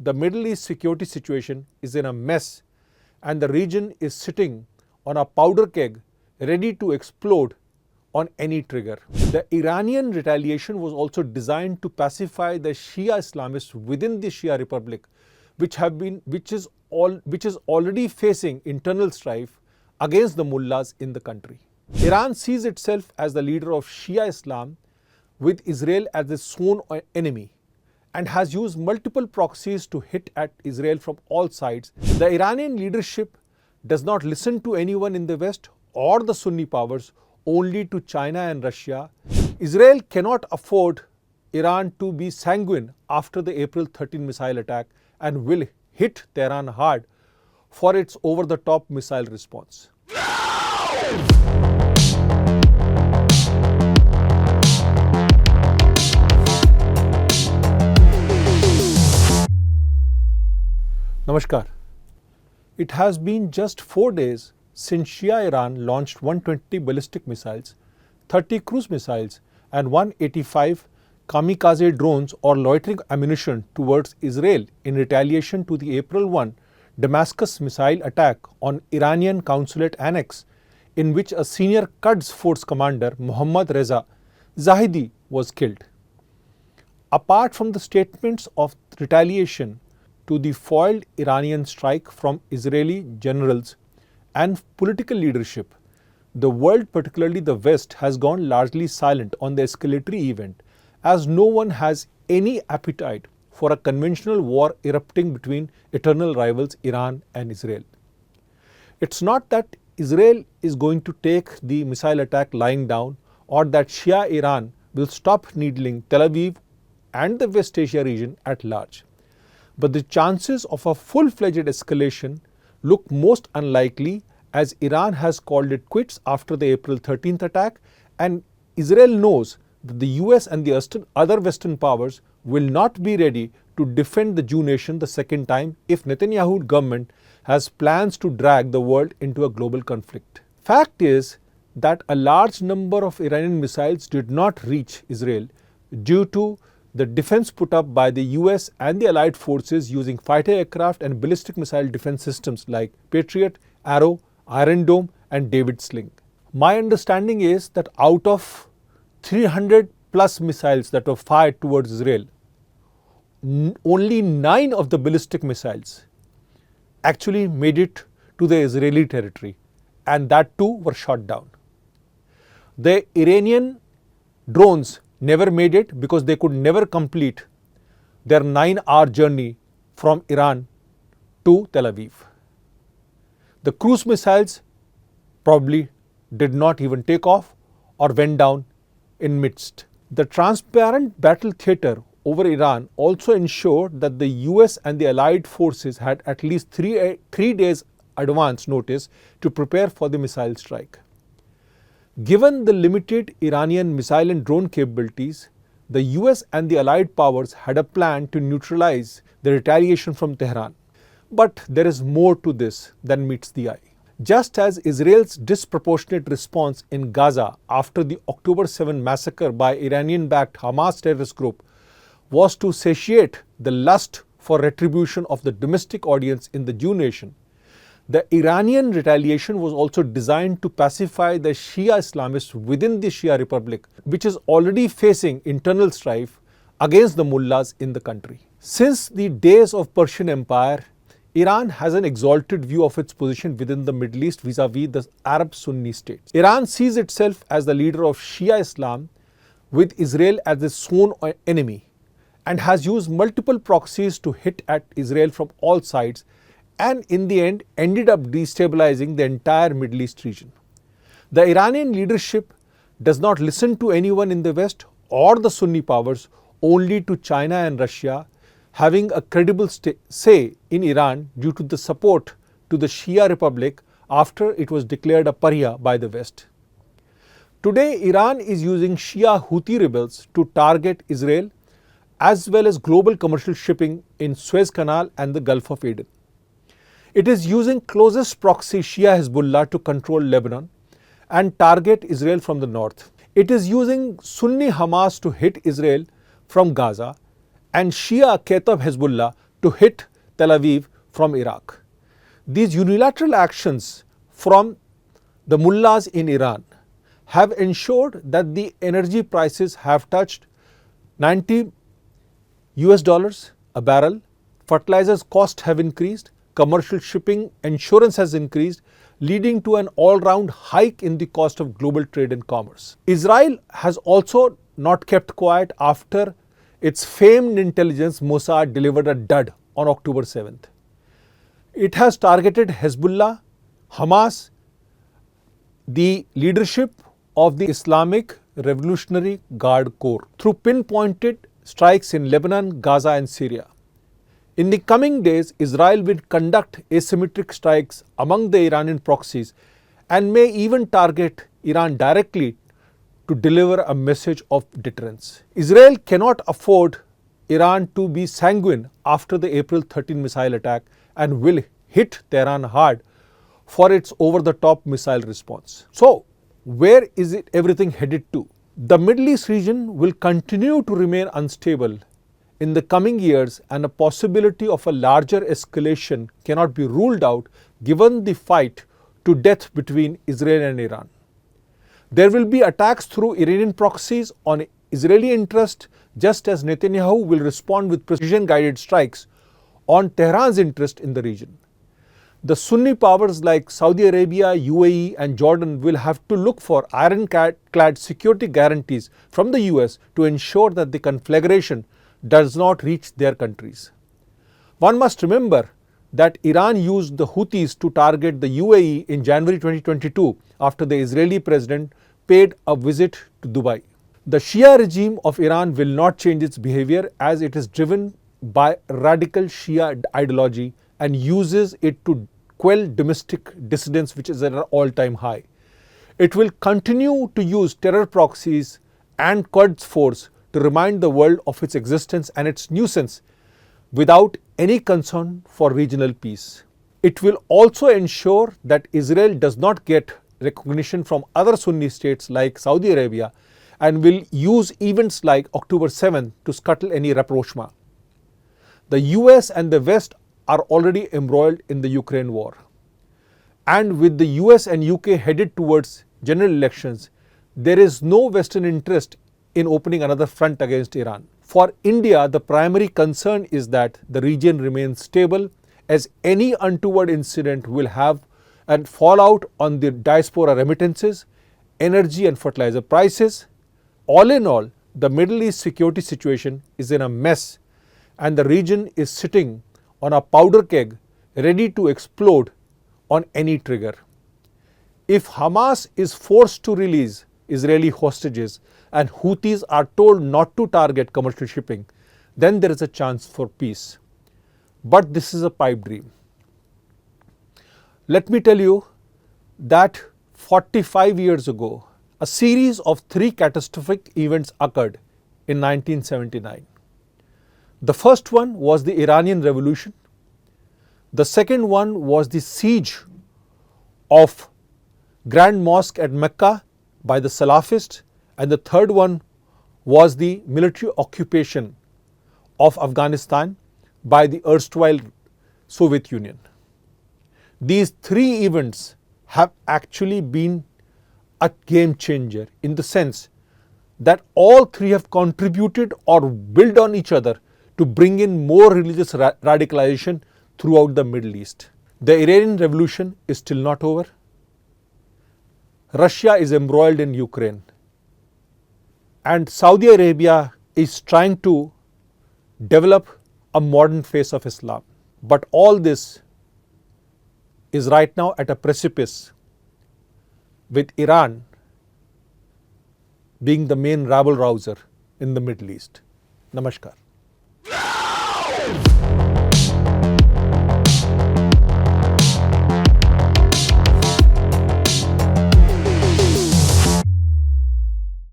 the Middle East security situation is in a mess and the region is sitting on a powder keg ready to explode on any trigger. The Iranian retaliation was also designed to pacify the Shia Islamists within the Shia Republic, which is already facing internal strife against the mullahs in the country. Iran sees itself as the leader of Shia Islam, with Israel as its sworn enemy, and has used multiple proxies to hit at Israel from all sides. The Iranian leadership does not listen to anyone in the West or the Sunni powers, only to China and Russia. Israel cannot afford Iran to be sanguine after the April 13 missile attack and will hit Tehran hard for its over-the-top missile response. Namaskar. It has been just 4 days since Shia Iran launched 120 ballistic missiles, 30 cruise missiles and 185 kamikaze drones or loitering ammunition towards Israel in retaliation to the April 1 Damascus missile attack on Iranian Consulate Annex, in which a senior Quds force commander, Mohammed Reza, Zahedi, was killed. Apart from the statements of retaliation to the foiled Iranian strike from Israeli generals and political leadership, the world, particularly the West, has gone largely silent on the escalatory event, as no one has any appetite for a conventional war erupting between eternal rivals Iran and Israel. It's not that Israel is going to take the missile attack lying down, or that Shia Iran will stop needling Tel Aviv and the West Asia region at large. But the chances of a full-fledged escalation look most unlikely, as Iran has called it quits after the April 13th attack, and Israel knows that the US and the other Western powers will not be ready to defend the Jew nation the second time if Netanyahu government has plans to drag the world into a global conflict. Fact is that a large number of Iranian missiles did not reach Israel due to the defense put up by the US and the allied forces using fighter aircraft and ballistic missile defense systems like Patriot, Arrow, Iron Dome and David Sling. My understanding is that out of 300 plus missiles that were fired towards Israel, only 9 of the ballistic missiles actually made it to the Israeli territory, and that too were shot down. The Iranian drones never made it because they could never complete their 9-hour journey from Iran to Tel Aviv. The cruise missiles probably did not even take off or went down in midst. The transparent battle theatre over Iran also ensured that the US and the allied forces had at least 3 days advance notice to prepare for the missile strike. Given the limited Iranian missile and drone capabilities, the US and the allied powers had a plan to neutralize the retaliation from Tehran. But there is more to this than meets the eye. Just as Israel's disproportionate response in Gaza after the October 7 massacre by Iranian-backed Hamas terrorist group was to satiate the lust for retribution of the domestic audience in the Jew nation, the Iranian retaliation was also designed to pacify the Shia Islamists within the Shia Republic, which is already facing internal strife against the mullahs in the country. Since the days of Persian Empire, Iran has an exalted view of its position within the Middle East vis-a-vis the Arab Sunni states. Iran sees itself as the leader of Shia Islam, with Israel as its sworn enemy, and has used multiple proxies to hit at Israel from all sides, and in the end ended up destabilizing the entire Middle East region. The Iranian leadership does not listen to anyone in the West or the Sunni powers, only to China and Russia, having a credible say in Iran due to the support to the Shia Republic after it was declared a pariah by the West. Today, Iran is using Shia Houthi rebels to target Israel as well as global commercial shipping in Suez Canal and the Gulf of Aden. It is using closest proxy Shia Hezbollah to control Lebanon and target Israel from the north. It is using Sunni Hamas to hit Israel from Gaza and Shia Kataib Hezbollah to hit Tel Aviv from Iraq. These unilateral actions from the mullahs in Iran have ensured that the energy prices have touched $90 a barrel, fertilizers costs have increased, commercial shipping insurance has increased, leading to an all-round hike in the cost of global trade and commerce. Israel has also not kept quiet after its famed intelligence Mossad delivered a dud on October 7th. It has targeted Hezbollah, Hamas, the leadership of the Islamic Revolutionary Guard Corps through pinpointed strikes in Lebanon, Gaza and Syria. In the coming days, Israel will conduct asymmetric strikes among the Iranian proxies and may even target Iran directly to deliver a message of deterrence. Israel cannot afford Iran to be sanguine after the April 13 missile attack and will hit Tehran hard for its over-the-top missile response. So, where is everything headed to? The Middle East region will continue to remain unstable in the coming years, and a possibility of a larger escalation cannot be ruled out given the fight to death between Israel and Iran. There will be attacks through Iranian proxies on Israeli interest, just as Netanyahu will respond with precision-guided strikes on Tehran's interest in the region. The Sunni powers like Saudi Arabia, UAE and Jordan will have to look for ironclad security guarantees from the US to ensure that the conflagration does not reach their countries. One must remember that Iran used the Houthis to target the UAE in January 2022 after the Israeli president paid a visit to Dubai. The Shia regime of Iran will not change its behavior as it is driven by radical Shia ideology and uses it to quell domestic dissidents, which is at an all-time high. It will continue to use terror proxies and Quds force to remind the world of its existence and its nuisance without any concern for regional peace. It will also ensure that Israel does not get recognition from other Sunni states like Saudi Arabia and will use events like October 7 to scuttle any rapprochement. The US and the West are already embroiled in the Ukraine war. And with the US and UK headed towards general elections, there is no Western interest in opening another front against Iran. For India, the primary concern is that the region remains stable, as any untoward incident will have a fallout on the diaspora remittances, energy and fertilizer prices. All in all, the Middle East security situation is in a mess and the region is sitting on a powder keg ready to explode on any trigger. If Hamas is forced to release Israeli hostages and Houthis are told not to target commercial shipping, then there is a chance for peace. But this is a pipe dream. Let me tell you that 45 years ago, a series of 3 catastrophic events occurred in 1979. The first one was the Iranian Revolution. The second one was the siege of Grand Mosque at Mecca by the Salafists, and the third one was the military occupation of Afghanistan by the erstwhile Soviet Union. These 3 events have actually been a game changer in the sense that all 3 have contributed or built on each other to bring in more religious radicalization throughout the Middle East. The Iranian Revolution is still not over. Russia is embroiled in Ukraine. And Saudi Arabia is trying to develop a modern face of Islam. But all this is right now at a precipice, with Iran being the main rabble rouser in the Middle East. Namaskar.